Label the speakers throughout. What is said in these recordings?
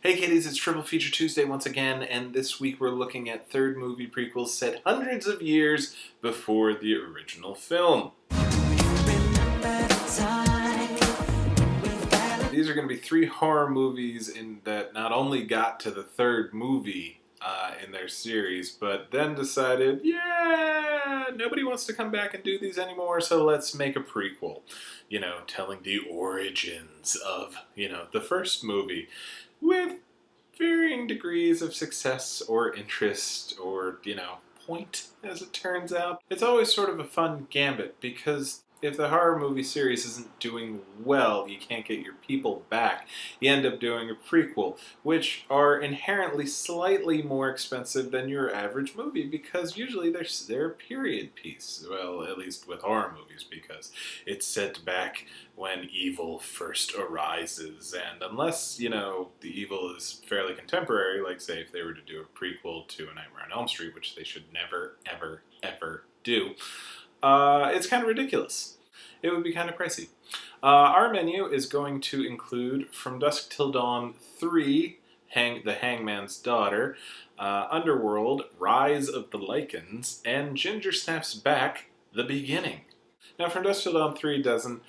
Speaker 1: Hey kiddies, it's Triple Feature Tuesday once again, and this week we're looking at third movie prequels set hundreds of years before the original film. These are going to be three horror movies that not only got to the third movie in their series, but then decided, yeah, nobody wants to come back and do these anymore, so let's make a prequel. You know, telling the origins of, the first movie with varying degrees of success or interest or, point, as it turns out. It's always sort of a fun gambit because if the horror movie series isn't doing well, you can't get your people back. You end up doing a prequel, which are inherently slightly more expensive than your average movie because usually they're a period piece. Well, at least with horror movies, because it's set back when evil first arises. And unless, the evil is fairly contemporary, like say if they were to do a prequel to A Nightmare on Elm Street, which they should never, ever, ever do, it's kind of ridiculous. It would be kind of pricey. Our menu is going to include From Dusk Till Dawn 3, The Hangman's Daughter, Underworld, Rise of the Lycans, and Ginger Snaps Back, The Beginning. Now, From Dusk Till Dawn 3 doesn't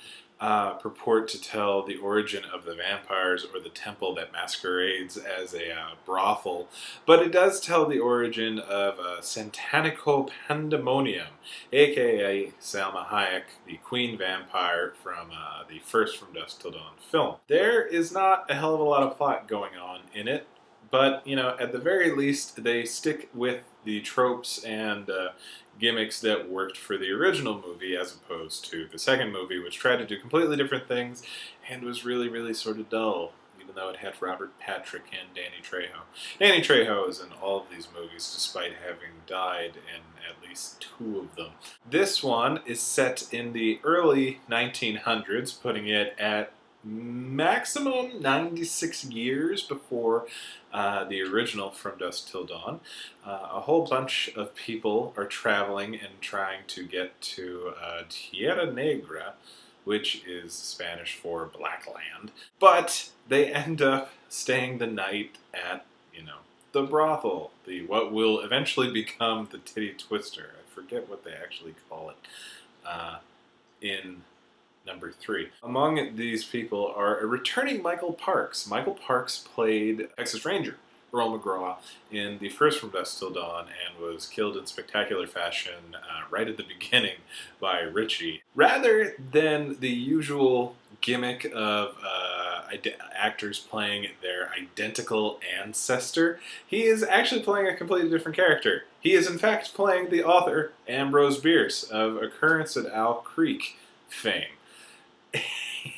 Speaker 1: purport to tell the origin of the vampires or the temple that masquerades as a brothel, but it does tell the origin of Satanical Pandemonium, aka Salma Hayek, the queen vampire from the first From Dusk Till Dawn film. There is not a hell of a lot of plot going on in it, but, at the very least, they stick with the tropes and gimmicks that worked for the original movie as opposed to the second movie, which tried to do completely different things and was really, really sort of dull, even though it had Robert Patrick and Danny Trejo. Danny Trejo is in all of these movies, despite having died in at least two of them. This one is set in the early 1900s, putting it at maximum 96 years before the original From Dusk Till Dawn. A whole bunch of people are traveling and trying to get to Tierra Negra, which is Spanish for Black Land, but they end up staying the night at, the brothel, what will eventually become the Titty Twister. I forget what they actually call it in number 3. Among these people are a returning Michael Parks. Michael Parks played Texas Ranger Earl McGraw in the first From Dusk Till Dawn and was killed in spectacular fashion right at the beginning by Richie. Rather than the usual gimmick of actors playing their identical ancestor, he is actually playing a completely different character. He is in fact playing the author Ambrose Bierce of Occurrence at Owl Creek fame.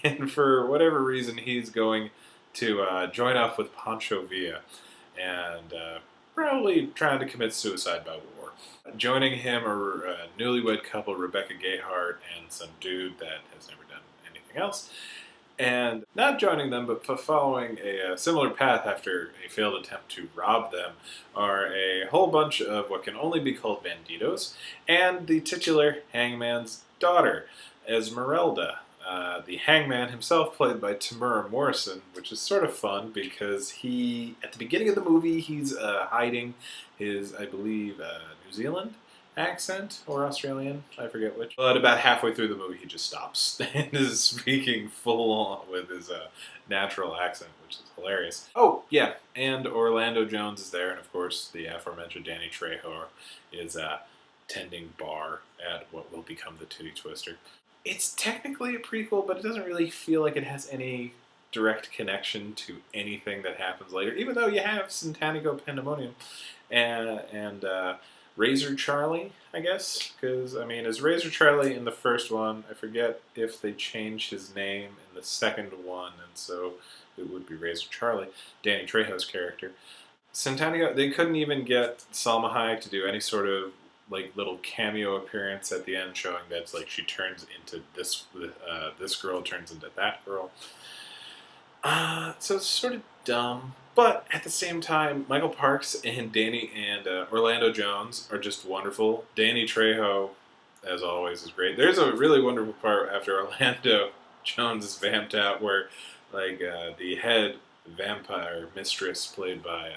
Speaker 1: And for whatever reason, he's going to join up with Pancho Villa and probably trying to commit suicide by war. Joining him are a newlywed couple, Rebecca Gayheart, and some dude that has never done anything else. And not joining them, but following a similar path after a failed attempt to rob them, are a whole bunch of what can only be called banditos, and the titular Hangman's daughter, Esmeralda. The Hangman himself, played by Tamura Morrison, which is sort of fun because at the beginning of the movie, he's hiding his, I believe, New Zealand accent or Australian, I forget which. But about halfway through the movie, he just stops and is speaking full on with his natural accent, which is hilarious. Oh, yeah, and Orlando Jones is there, and of course, the aforementioned Danny Trejo is tending bar at what will become the Titty Twister. It's technically a prequel, but it doesn't really feel like it has any direct connection to anything that happens later, even though you have Satanical Pandemonium and Razor Charlie, I guess, because, as Razor Charlie in the first one, I forget if they changed his name in the second one, and so it would be Razor Charlie, Danny Trejo's character. Satanical, they couldn't even get Salma Hayek to do any sort of little cameo appearance at the end, showing that she turns into this girl turns into that girl. So it's sort of dumb, but at the same time, Michael Parks and Danny and Orlando Jones are just wonderful. Danny Trejo, as always, is great. There's a really wonderful part after Orlando Jones is vamped out where the head vampire mistress, played by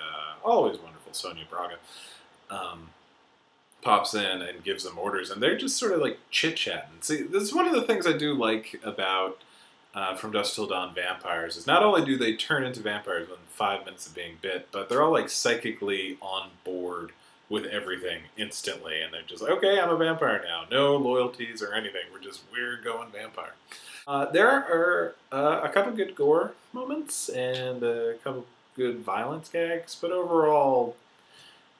Speaker 1: always wonderful Sonia Braga, um, pops in and gives them orders, and they're just sort of like chit chatting. See, this is one of the things I do like about From Dusk Till Dawn vampires is not only do they turn into vampires within 5 minutes of being bit, but they're all like psychically on board with everything instantly, and they're just like, okay, I'm a vampire now. No loyalties or anything. We're going vampire. There are a couple good gore moments and a couple good violence gags, but overall,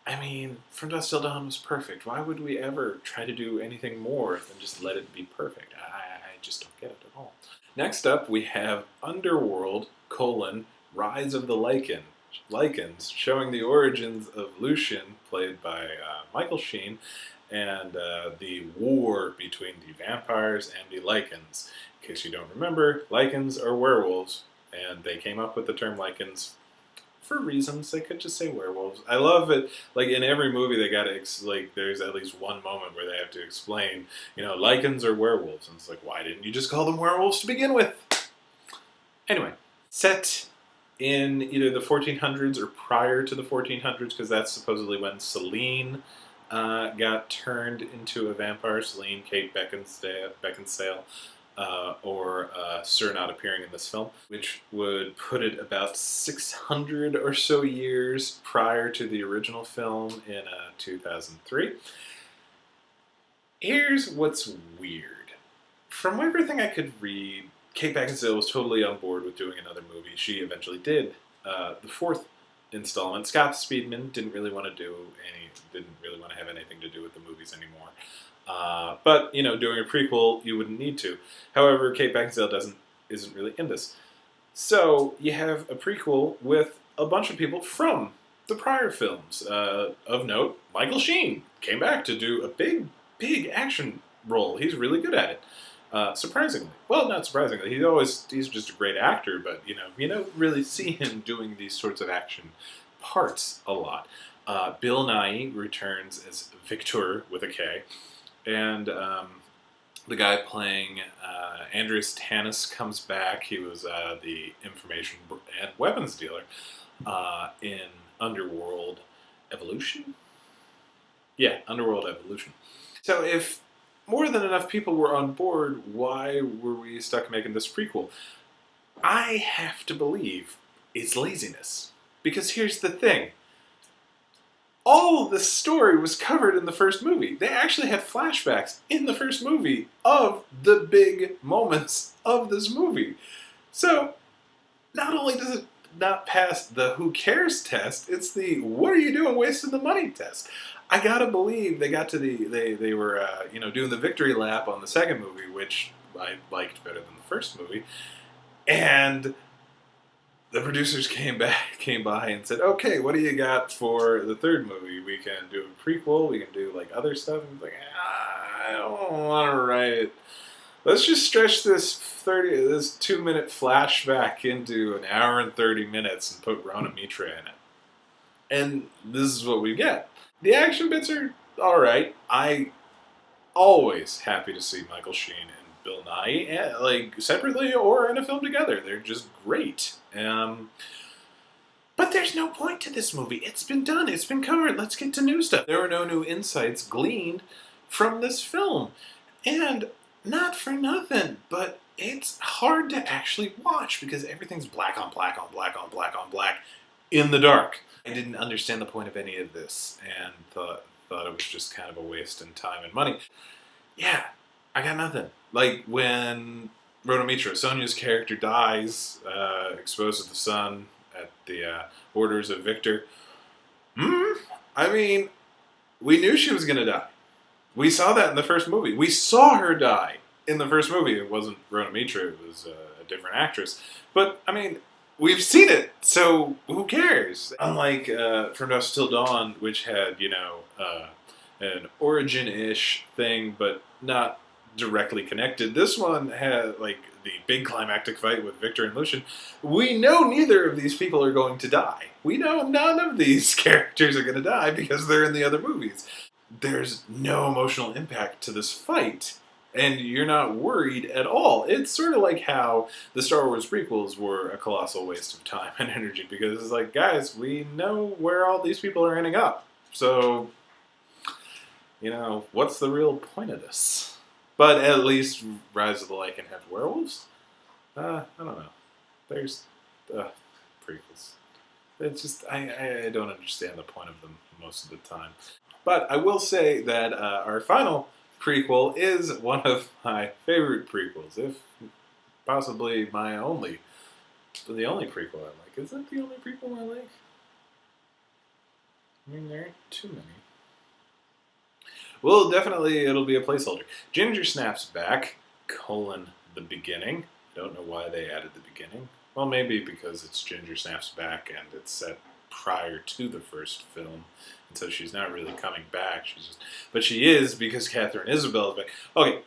Speaker 1: I mean, From Dusk Till Dawn was perfect. Why would we ever try to do anything more than just let it be perfect? I just don't get it at all. Next up, we have Underworld, Rise of the Lycans, showing the origins of Lucian, played by Michael Sheen, and the war between the vampires and the Lycans. In case you don't remember, Lycans are werewolves, and they came up with the term Lycans for reasons. They could just say werewolves. I love it. Like in every movie, they gotta there's at least one moment where they have to explain, Lycans are werewolves, and it's like, why didn't you just call them werewolves to begin with? Anyway, set in either the 1400s or prior to the 1400s, because that's supposedly when Selene got turned into a vampire. Selene, Kate Beckinsale, or Sir not appearing in this film, which would put it about 600 or so years prior to the original film in 2003. Here's what's weird. From everything I could read, Kate Beckinsale was totally on board with doing another movie. She eventually did. The fourth installment, Scott Speedman didn't really want to have anything to do with the movies anymore. But doing a prequel, you wouldn't need to. However, Kate Beckinsale isn't really in this. So you have a prequel with a bunch of people from the prior films. Of note, Michael Sheen came back to do a big action role. He's really good at it. Surprisingly. Well, not surprisingly. He's just a great actor, but you don't really see him doing these sorts of action parts a lot. Bill Nighy returns as Victor with a K. And the guy playing Andreas Tanis comes back. He was the information and weapons dealer in Underworld Evolution? Yeah, Underworld Evolution. So if more than enough people were on board, why were we stuck making this prequel? I have to believe it's laziness. Because here's the thing. All of the story was covered in the first movie. They actually had flashbacks in the first movie of the big moments of this movie. So, not only does it not pass the who cares test, it's the what are you doing wasting the money test. I gotta believe they got to they were doing the victory lap on the second movie, which I liked better than the first movie, and the producers came by and said, okay, what do you got for the third movie? We can do a prequel, we can do other stuff. And like, I don't want to write it. Let's just stretch this 2-minute flashback into an hour and 30 minutes and put Rona Mitra in it. And this is what we get. The action bits are alright. I always happy to see Michael Sheen and Bill Nighy, separately or in a film together. They're just great. But there's no point to this movie. It's been done. It's been covered. Let's get to new stuff. There were no new insights gleaned from this film. And not for nothing, but it's hard to actually watch because everything's black on black on black on black on black in the dark. I didn't understand the point of any of this and thought it was just kind of a waste in time and money. Yeah, I got nothing. Like when Rona Mitra, Sonia's character, dies, exposed to the sun at the orders of Victor. I mean, we knew she was going to die. We saw that in the first movie. We saw her die in the first movie. It wasn't Rona Mitra, it was a different actress. But, I mean, we've seen it, so who cares? Unlike From Dusk Till Dawn, which had, an origin-ish thing, but not directly connected. This one had, the big climactic fight with Victor and Lucian. We know neither of these people are going to die. We know none of these characters are going to die because they're in the other movies. There's no emotional impact to this fight And you're not worried at all. It's sort of like how the Star Wars prequels were a colossal waste of time and energy, because it's like, guys, we know where all these people are ending up. So, what's the real point of this? But at least Rise of the Lycan had werewolves? I don't know. There's prequels. It's just, I don't understand the point of them most of the time. But I will say that our final prequel is one of my favorite prequels, if possibly the only prequel I like. Is that the only prequel I like? I mean, there aren't too many. Well, definitely it'll be a placeholder. Ginger Snaps Back, the beginning. I don't know why they added the beginning. Well, maybe because it's Ginger Snaps Back and it's set prior to the first film. And so she's not really coming back. But she is, because Catherine Isabel is back. Okay,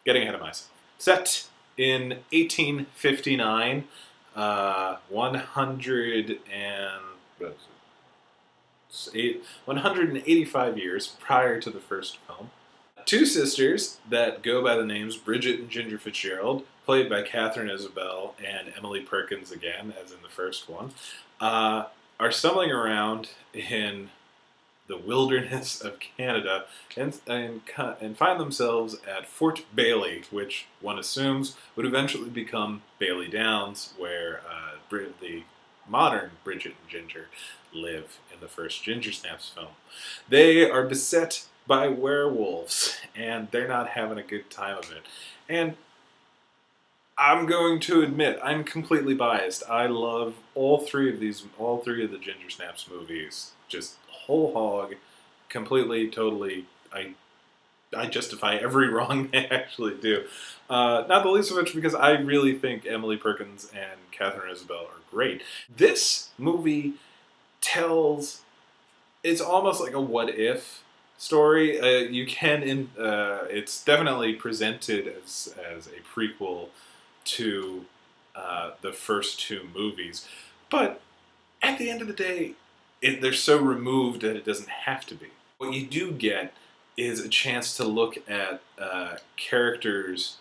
Speaker 1: getting ahead of myself. Set in 1859, 185 years prior to the first film. Two sisters that go by the names Bridget and Ginger Fitzgerald, played by Catherine Isabel and Emily Perkins again, as in the first one, are stumbling around in the wilderness of Canada and find themselves at Fort Bailey, which one assumes would eventually become Bailey Downs, where the modern Bridget and Ginger live in the first Ginger Snaps film. They are beset by werewolves, and they're not having a good time of it. And I'm going to admit, I'm completely biased. I love all three of the Ginger Snaps movies. Just whole hog, completely, totally. I justify every wrong they actually do. Not the least of which because I really think Emily Perkins and Catherine Isabel are great. This movie it's almost like a what if story. It's definitely presented as a prequel to the first two movies, but at the end of the day, they're so removed that it doesn't have to be. What you do get is a chance to look at characters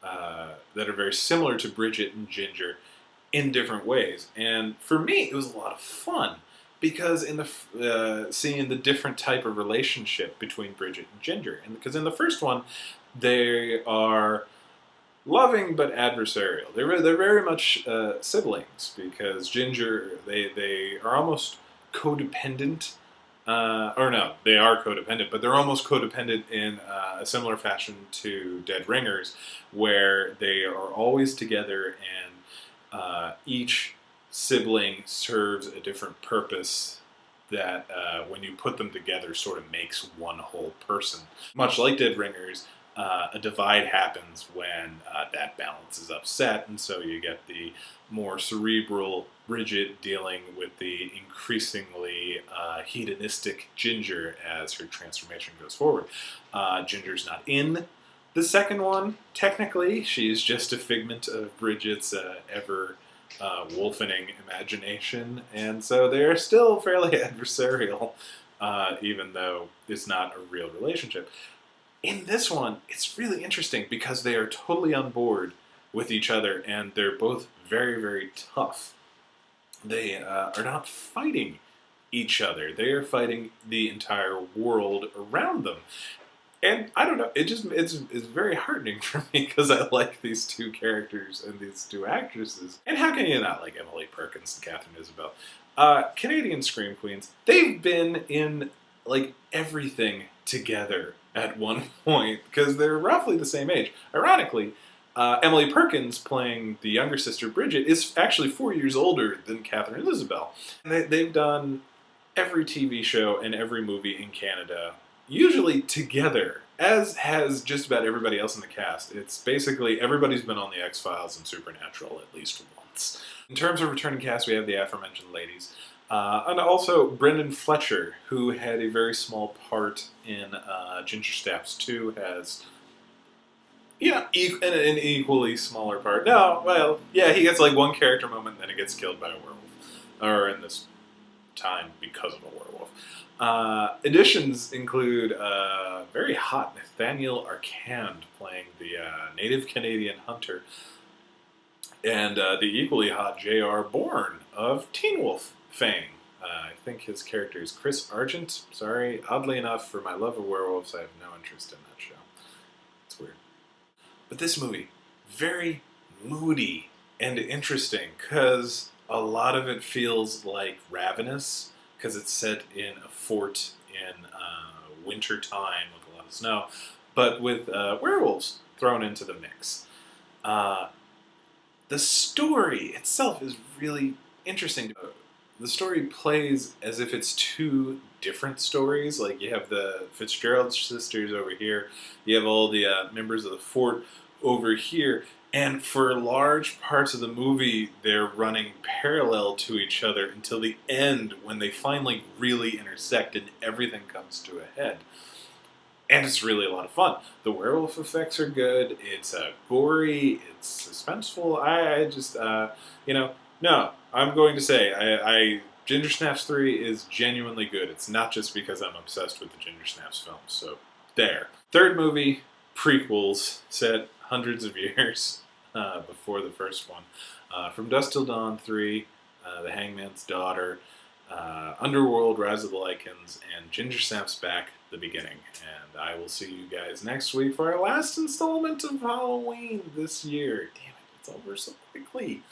Speaker 1: that are very similar to Bridget and Ginger in different ways. And for me, it was a lot of fun because seeing the different type of relationship between Bridget and Ginger. And because in the first one, they are loving but adversarial. They're very much siblings, because Ginger, they are almost codependent. Or no, they are codependent, but they're almost codependent in a similar fashion to Dead Ringers, where they are always together and each sibling serves a different purpose that when you put them together sort of makes one whole person. Much like Dead Ringers, a divide happens when that balance is upset, and so you get the more cerebral Bridget dealing with the increasingly hedonistic Ginger as her transformation goes forward. Ginger's not in the second one, technically. She's just a figment of Bridget's ever wolfening imagination, and so they're still fairly adversarial, even though it's not a real relationship. In this one, it's really interesting because they are totally on board with each other, and they're both very, very tough. They are not fighting each other. They are fighting the entire world around them. And I don't know, it's very heartening for me because I like these two characters and these two actresses. And how can you not like Emily Perkins and Catherine Isabel? Canadian Scream Queens, they've been in like everything together at one point because they're roughly the same age. Ironically, Emily Perkins, playing the younger sister Bridget, is actually 4 years older than Catherine Isabel. And they've done every TV show and every movie in Canada, usually together, as has just about everybody else in the cast. It's basically everybody's been on the X-Files and Supernatural at least once. In terms of returning cast, we have the aforementioned ladies. And also Brendan Fletcher, who had a very small part in Ginger Snaps 2, has an equally smaller part. No, well, yeah, he gets like one character moment, and then he gets killed by a werewolf. Or in this time because of a werewolf. Additions include very hot Nathaniel Arcand playing the native Canadian hunter, and the equally hot J.R. Bourne of Teen Wolf fame. I think his character is Chris Argent. Sorry, oddly enough, for my love of werewolves, I have no interest in that show. It's weird. But this movie, very moody and interesting, because a lot of it feels like Ravenous, because it's set in a fort in winter time with a lot of snow, but with werewolves thrown into the mix. The story itself is really interesting. The story plays as if it's two different stories. Like, you have the Fitzgerald sisters over here, you have all the members of the fort over here, and for large parts of the movie, they're running parallel to each other until the end, when they finally really intersect and everything comes to a head. And it's really a lot of fun. The werewolf effects are good. It's gory. It's suspenseful. I just, no. I'm going to say, Ginger Snaps 3 is genuinely good. It's not just because I'm obsessed with the Ginger Snaps films. So, there. Third movie, Prequels, set hundreds of years before the first one. From Dusk Till Dawn 3, The Hangman's Daughter, Underworld, Rise of the Lycans, and Ginger Snaps Back, the beginning. And I will see you guys next week for our last installment of Halloween this year. Damn it, it's over so quickly.